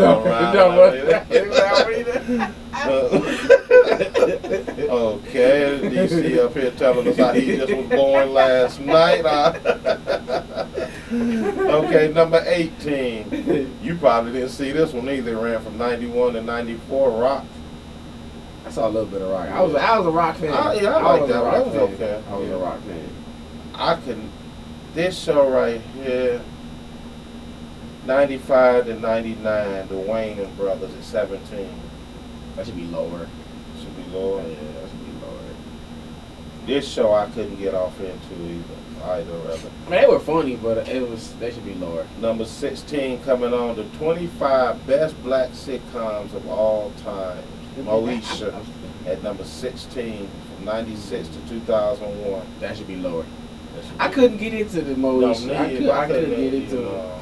Okay, DC up here telling us how he just was born last night. Okay, number 18. You probably didn't see this one either. It ran from 91 to 94, Rock. I saw a little bit of rock. I was a rock fan. Yeah, I like was a that one. rock That was fan. okay. I was Yeah. a rock fan. This show right here, 95 to 99, the Wayans brothers at 17. That should be lower. Should be lower. Yeah, that should be lower. This show I couldn't get off into either rather. I mean, they were funny, but they should be lower. Number 16 coming on, the 25 best black sitcoms of all time. Moesha at number 16 from 96 to 2001. That should be lower. That should I be- couldn't get into the Moesha. No, I couldn't get into you it. know.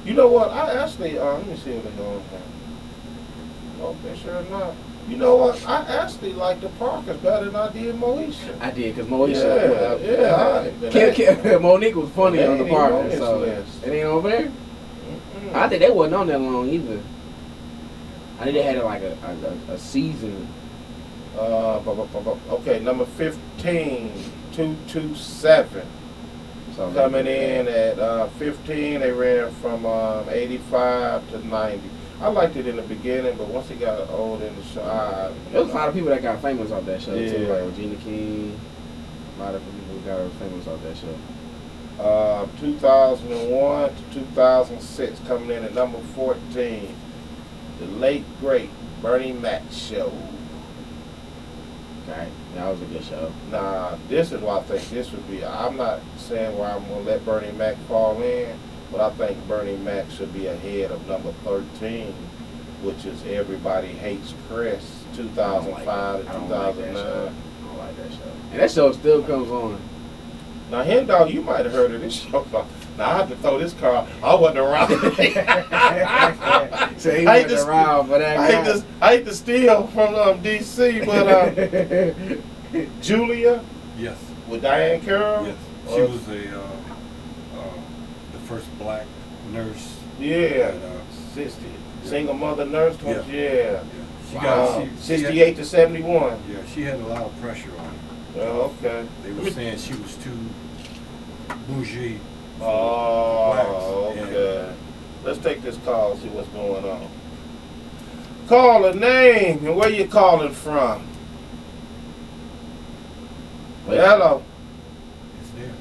You know what? I actually, let me see what they're going for. Okay, sure enough. You know what? I actually like the Parkers better than I did Moesha. I did, because Moesha. Yeah. Monique was funny It on the ain't even on Parker, this so list. it ain't over there. Mm-mm. I think they wasn't on that long either. I think they had like a season Okay, number 15, 227. So Coming in at 15, they ran from 85 to 90. I liked it in the beginning, but once it got old in the show, there was a lot of people that got famous off that show too, Yeah. like Regina King. A lot of people got famous off that show. 2001 to 2006, coming in at number 14, the late great Bernie Mac show. Okay, that was a good show. Nah, this is why I think this would be. I'm not saying where I'm gonna let Bernie Mac fall in, but I think Bernie Mac should be ahead of number 13, which is Everybody Hates Chris, 2005 to I don't like that 2009. show. I don't like that show. And that show still comes on. Now, Hen Dog, you might have heard of this show. Now, I had to throw this car. I wasn't around. So he I hate went to- around for that guy. I hate to steal from DC, but Julia Yes, with Diane Carroll. yes. She was the first black nurse. Yeah, And, 60. Single mother nurse. Yeah. Yeah. she Wow. got, she 68 to 71. yeah, she had a lot of pressure on her. Oh, okay. They were saying she was too bougie. for Oh, blacks. okay. Let's take this call, see what's going on. Call a name and where you calling from. Hello. It's there.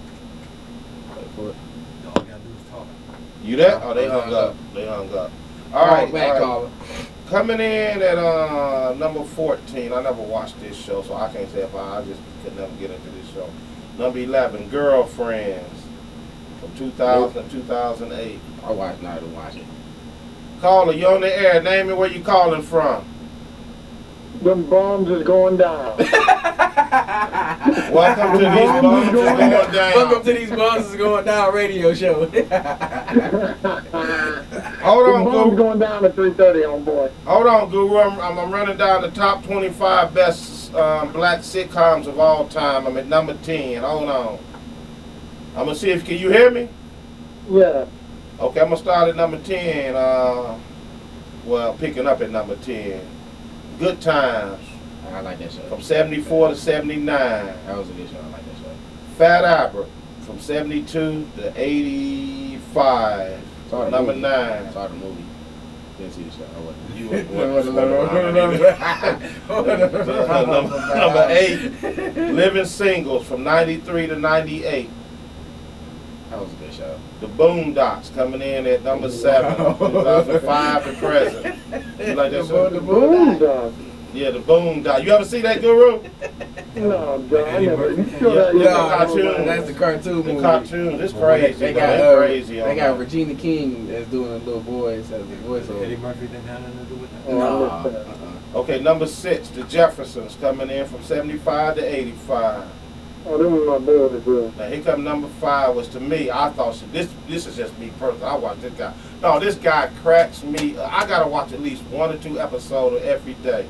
Wait for it. All you gotta do is talk. You there? Oh, they hung up. They hung up. All right. Back all right. caller. Coming in at number 14. I never watched this show, so I can't say if I just could never get into this show. Number 11, Girlfriends, from 2000 to 2008. I watch, not to watch it. Caller, you on the air. Name me where you calling from. Them bombs is going down. Welcome to these bombs is going down. Welcome to these Bums is Going Down radio show. Hold Them on, bombs Guru. going down at 3:30, homeboy. Hold on, Guru. I'm running down the top 25 best black sitcoms of all time. I'm at number 10. Hold on. I'm gonna see if can you hear me? Yeah. Okay, I'm gonna start at number 10. Well, picking up at number 10. Good Times I like that show. from 74 to 79. That was a good show. I like that show. Fat Albert from 72 to 85. Saw the Number movie. 9. Saw the movie. Didn't see the show. I wasn't. You Number 8. Living Singles from 93 to 98. That was a good show. The Boondocks coming in at number 7, 2005 to present. You like that show? Boom, dog. Yeah, the Boondocks. You ever see that, Guru? No, dog. I never. You sure Yeah, that? yeah. Yeah. cartoon. That's the cartoon The movie. cartoons, it's crazy. They man. got It's crazy. They on got that. Regina King that's doing the little boys as the voiceover. Eddie Murphy didn't have nothing to do with that. Oh, I missed that. Okay, number 6, the Jeffersons coming in from 75 to 85. Oh, them was my boys as well. Now here come number 5 was to me. I thought this is just me personally. I watch this guy. No, this guy cracks me. I gotta watch at least 1 or 2 episodes every day.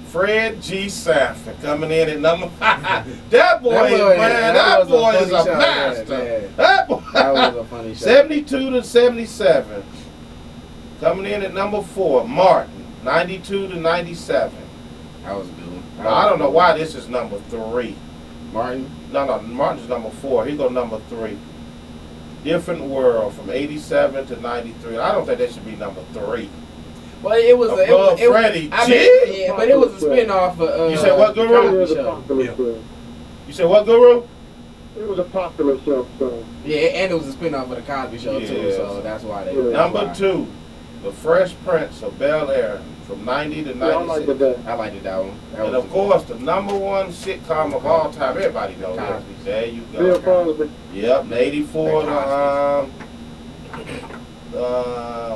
Fred G. Sanford coming in at number 5. That boy, that boy is a master. That boy. That was a funny show. 72 to 77. Coming in at number 4, Martin, 92 to 97. That was a good one. Now, I don't know why this is number 3. Martin. No, Martin's number 4. He go number 3. Different World from 87 to 93. I don't think that should be number 3. Well, it was Above Freddie I G. mean, yeah, but it was a spinoff of. You said what, the Guru? It Cosby was a Show. popular show. You said what, Guru? It was a popular show, so. Yeah, and it was a spinoff of the Cosby Show too, Yes. so that's why they. Yeah. that's Number why. 2, The Fresh Prince of Bel-Air from 90 to Yeah, I liked 96. that. I liked it that one. That And was of course, the number 1 sitcom of all time. Everybody knows that. Cosby. There you Bill go. Cosby. Yep, 84 to Cosby.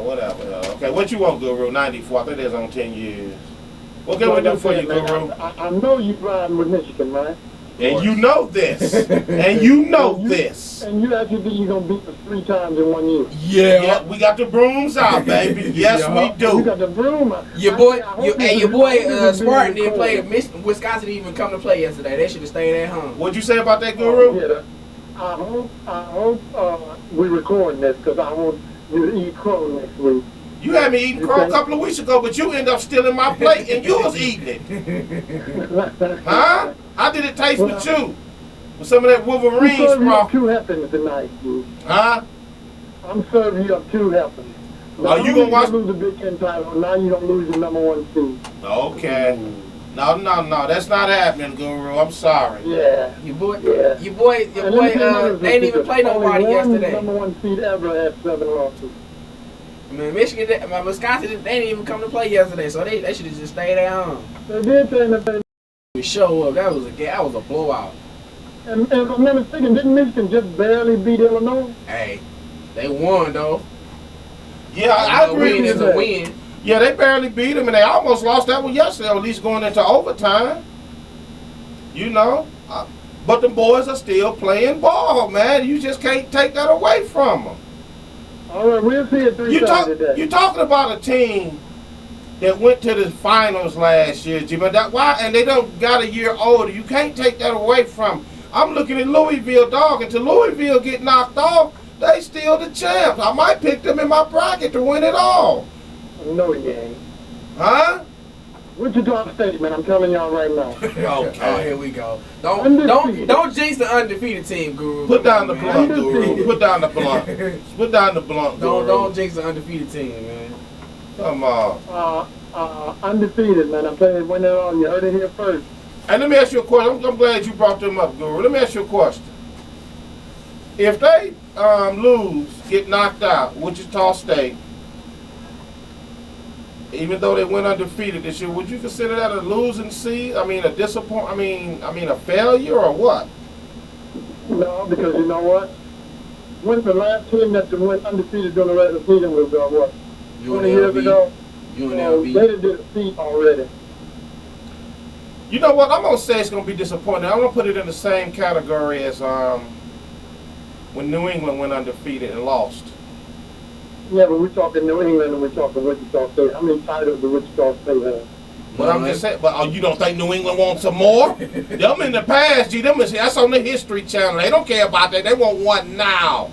whatever. Okay, what you want, Guru? 94. I think that's on 10 years. What can we do for you, Guru? I know you riding with Michigan, right? And you know this. And you know this. And you actually you're gonna beat us 3 times in 1 year. Yeah, we got the brooms out, baby. Yes, Yeah. we You do. got the broom. Your boy, I hope your this boy is Spartan being didn't play. recorded. Wisconsin didn't even come to play yesterday. They should have stayed at home. What'd you say about that, Guru? Yeah, I hope we recording this because I want you to eat crow next week. You had me eating crow a couple of weeks ago, but you ended up stealing my plate and you was eating it. Huh? How did it taste with you? With some of that Wolverine I'm serving you up sprawl? 2 helpings tonight, dude. Huh? I'm serving you up 2 helpings. Are you gonna watch? lose the Big Ten title? Now you don't lose the #1 seed. Okay. No, that's not happening, Guru. I'm sorry. Yeah. Your boy, Yeah. your boy, they didn't even play nobody yesterday. #1 seed ever had 7 losses. I mean, Michigan, Wisconsin, they didn't even come to play yesterday, so they should have just stayed at home. They did say that. We show up. That was a blowout. And if I'm not mistaken, didn't Michigan just barely beat Illinois? Hey, they won though. Yeah, I A agree win with is you. a win. Yeah, they barely beat them, and they almost lost that one yesterday, or at least going into overtime. You know, but the boys are still playing ball, man. You just can't take that away from them. All right, we'll see it 3 times today. You're talking about a team that went to the finals last year, Jimmy. And they don't got a year older. You can't take that away from them. I'm looking at Louisville, dog. Until Louisville get knocked off, they still the champs. I might pick them in my bracket to win it all. No, you ain't. Huh? Wichita State, man, I'm telling y'all right now. Oh, here we go. Don't jinx the undefeated team, Guru. Put down the Man. blunt, Guru. Put down the blunt. Put down the blunt, Guru. Don't jinx the undefeated team, man. Come on. Undefeated, man. I'm telling you, win it all. You heard it here first. And let me ask you a question. I'm glad you brought them up, Guru. Let me ask you a question. If they lose, get knocked out, Wichita State, even though they went undefeated this year, would you consider that a losing seed? I mean, a disappointment. I mean, a failure or what? No, because you know what? When the last team that went undefeated during the regular season was what? 20 years ago. UNLV. They did a feat already. You know what? I'm gonna say it's gonna be disappointing. I'm gonna put it in the same category as when New England went undefeated and lost. Yeah, but we're talking New England and we're talking Wichita State. How many titles do Wichita State have? But I'm just saying. But you don't think New England wants some more? Them in the past, that's on the History Channel. They don't care about that. They want one now.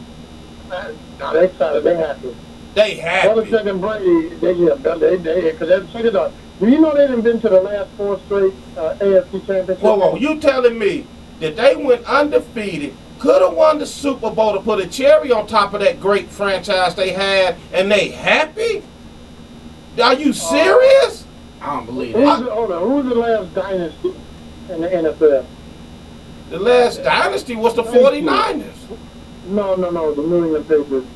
No, they excited. They happy. They happy. Belichick and Brady, because check it out. Do you know they done been to the last 4 straight AFC championships? Whoa, you telling me that they went undefeated, could have won the Super Bowl to put a cherry on top of that great franchise they had, and they happy? Are you serious? I don't believe Who's that. who's the last dynasty in the NFL? The last dynasty was the 49ers. No, the New England Patriots.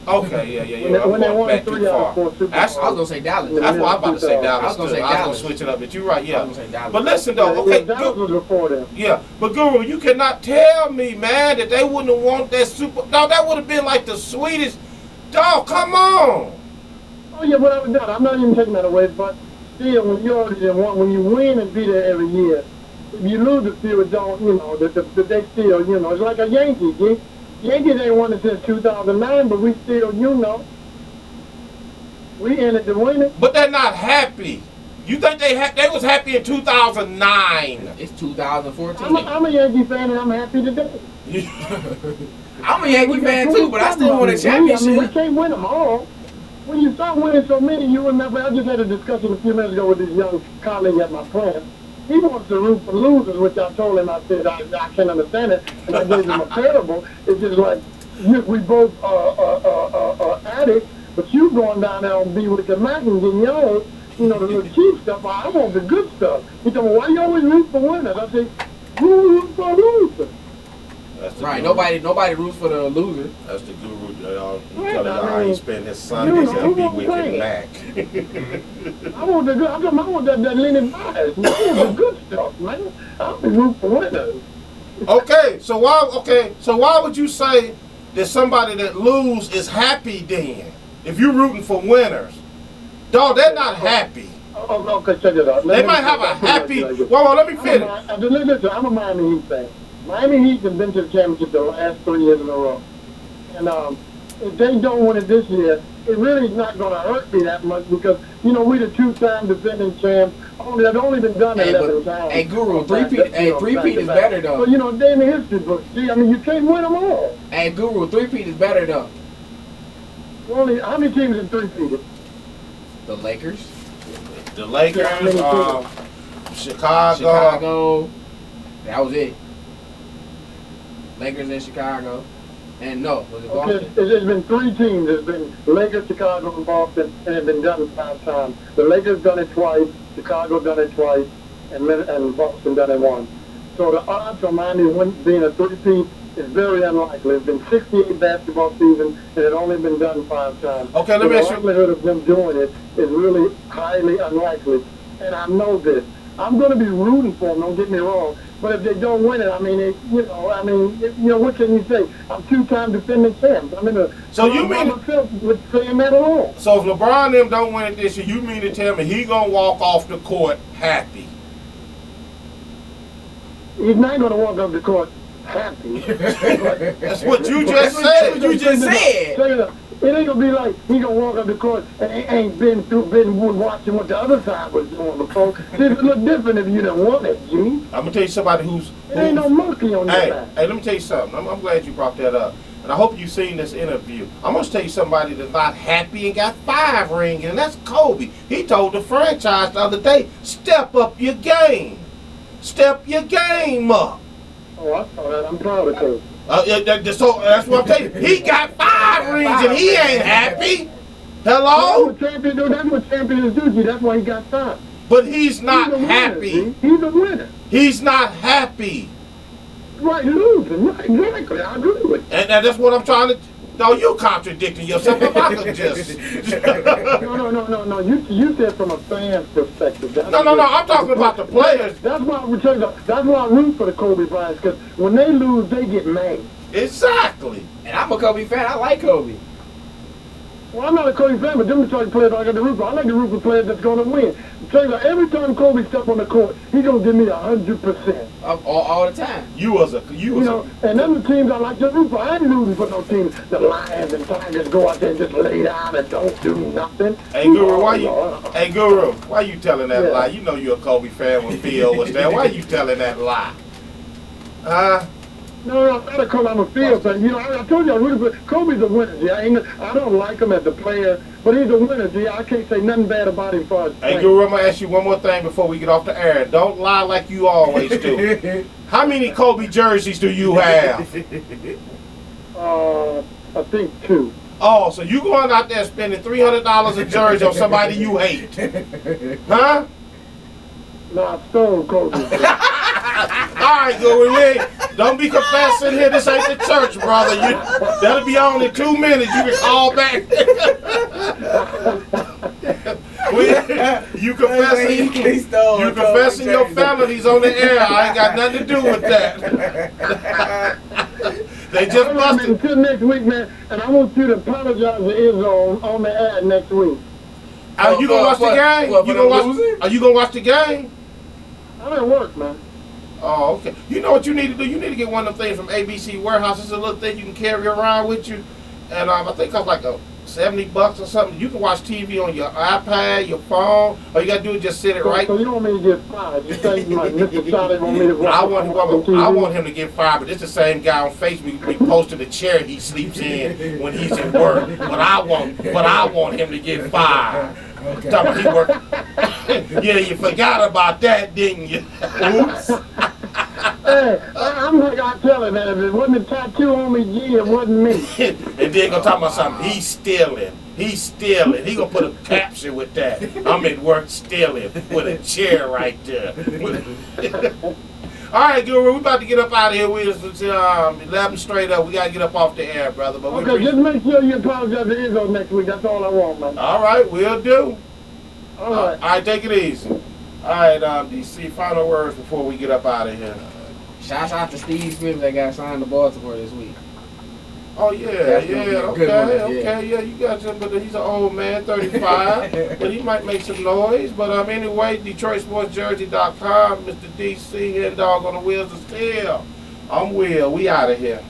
Okay, yeah. When they I'm won going back 3 too out far. of 4 Super That's- I was gonna say Dallas. That's why I'm about to say Dallas. I was gonna say too. I was Dallas. gonna switch it up, but you're right, I yeah. was gonna say Dallas. But listen though, okay, Dallas was before them. yeah, but Guru, you cannot tell me, man, that they wouldn't have wanted that Super. No, that would have been like the sweetest. Dog, come on. Oh yeah, whatever that. I'm not even taking that away, but still, when you already won, when you win and be there every year, if you lose the field, don't that they still, it's like a Yankee. Yankees ain't won it since 2009, but we still, we in it to win it. But they're not happy. You think they was happy in 2009? It's 2014. I'm a Yankee fan and I'm happy today. I'm a Yankee fan too, but I still want a I mean, we championship. can't win them all. When you start winning so many, you remember, I just had a discussion a few minutes ago with this young colleague at my plant. He wants to root for losers, which I told him, I said, I can't understand it, and I gave him a parable. It's just like, we both are addicts, but you going down there and be with the Mac and getting yours, the little cheap stuff. I want the good stuff. He told me, why you always root for winners? I said, who root for losers? That's the Right, Guru. nobody roots for the loser. That's the Guru. Y'all, he Right, telling y'all how he spend his Sundays and be with his Mac. I want the good. I want that Lenny Bias. I want the good stuff, man. I'll be rooting for winners. Okay, so why would you say that somebody that lose is happy then? If you're rooting for winners, dog, they're not happy. Okay, check it out. They might have a happy. Well, let me finish. Listen, I'm a Miami Heat fan. Miami Heat have been to the championship the last 3 years in a row. And if they don't win it this year, it really is not going to hurt me that much because, we're the 2-time defending champs. They've only been done 11 times. Hey, Guru, three-peat is better though. So, they in the history book. See, you can't win them all. Hey, Guru, three-peat is better though. Only how many teams in three-peated? The Lakers, The Lakers, Yeah, how many Chicago. That was it. Lakers and Chicago. And no, was it Okay, Boston? there's been three teams. There's been Lakers, Chicago, and Boston, and it's been done 5 times. The Lakers done it twice, Chicago done it twice, and Boston done it once. So the odds for Miami being a three-peat is very unlikely. It's been 68 basketball seasons, and it's only been done 5 times. Okay, let So me ask the you. likelihood of them doing it is really highly unlikely. And I know this. I'm going to be rooting for them, don't get me wrong. But if they don't win it, what can you say? I'm 2-time defending champs. So you mean- myself with saying that at all? So if LeBron and them don't win it this year, you mean to tell me he gonna walk off the court happy? He's not going to walk up the court happy. That's what you just That's said. what you just said. It ain't gonna be like he gonna walk up the court and ain't been watching what the other side was doing before. This look different if you done won it, G. I'm gonna tell you somebody who's. It ain't no monkey on your Hey, back. let me tell you something. I'm glad you brought that up. And I hope you've seen this interview. I'm going to tell you somebody that's not happy and got 5 rings, and that's Kobe. He told the franchise the other day, step up your game. Step your game up. Oh, I saw that. I'm proud of Kobe. So that's what I'm telling you. He got 5 rings and he ain't happy. Hello? That's what champions do, G. That's why he got signed. But he's not He's a winner, happy. G. He's a winner. He's not happy. Right, losing. Right, exactly. I agree with you. And that's what I'm trying to. No, you contradicting yourself. If I could just. No. You said from a fan's perspective. That's No. I'm talking about the players. That's why I root for the Kobe Bryants, because when they lose, they get mad. Exactly. And I'm a Kobe fan. I like Kobe. Well, I'm not a Kobe fan, but them the type of players I got to root for. I like to root for players that's going to win. Tell you, every time Kobe step on the court, he going to give me 100%. All the time. You was a. And them the teams I like to root for. I ain't rooting for no teams. The Lions and Tigers go out there and just lay down and don't do nothing. Hey Guru, why you telling that Yeah. lie? You know you're a Kobe fan when Phil was there. Why you telling that lie? No, not because I'm a field fan. I told you I rooted for Kobe's a winner, G. I don't like him as a player, but he's a winner, G. I can't say nothing bad about him as far as Hey playing. Guru, I'm gonna ask you one more thing before we get off the air. Don't lie like you always do. How many Kobe jerseys do you have? I think 2. Oh, so you going out there spending $300 a jersey on somebody you hate? Huh? No, I stole Kobe. All right, Guru, don't be confessing here. This ain't the church, brother. That'll be on in 2 minutes. You can call back. You confessing your felonies on the air. I ain't got nothing to do with that. They just busted. Until next week, man, and I want you to apologize to Izzo on the air next week. Are you gonna watch the game? Are you gonna watch the game? I'm at work, man. Oh, okay. You know what you need to do? You need to get one of them things from ABC Warehouse. It's a little thing you can carry around with you. And I think it costs like $70 or something. You can watch TV on your iPad, your phone. All you got to do is just sit it right. So you want me to get fired? You think my Mr. Charlie want me to watch I want him to get fired, but it's the same guy on Facebook. We posted the chair he sleeps in when he's at work. But I want him to get fired. Okay. Talking about he work. Yeah, you forgot about that, didn't you? Oops. Hey, I'm like I tell him, man, if it wasn't a tattoo on me, G, it wasn't me. And then gonna talk about something. He's stealing. He gonna put a caption with that. I'm at work stealing with a chair right there. All right, Guru, we about to get up out of here. We're 11 straight up. We gotta get up off the air, brother. But Okay, just make sure you apologize to Izzo next week. That's all I want, man. all right, we'll do. All right. All right, take it easy. All right, DC, final words before we get up out of here. Shout out to Steve Smith that got signed to Baltimore this week. Oh yeah, That's gonna be a good one, yeah, you got him, but he's an old man, 35, but he might make some noise. But anyway, DetroitSportsJersey.com, Mr. DC, and dog on the wheels of steel. I'm Will. We out of here.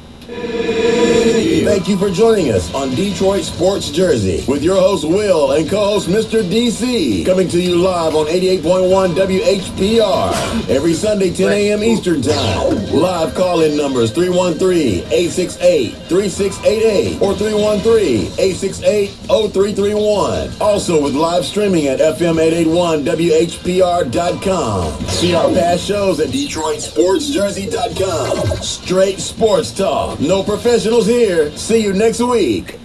you. Thank you for joining us on Detroit Sports Jersey with your host Will and co-host Mr. DC, coming to you live on 88.1 WHPR every Sunday 10 a.m. Eastern Time. Live call-in numbers 313-868-3688 or 313-868-0331. Also with live streaming at FM881WHPR.com. See our past shows at DetroitSportsJersey.com. Straight sports talk. No professionals here. See you next week.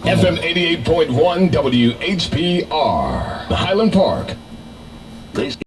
FM 88.1 WHPR, Highland Park.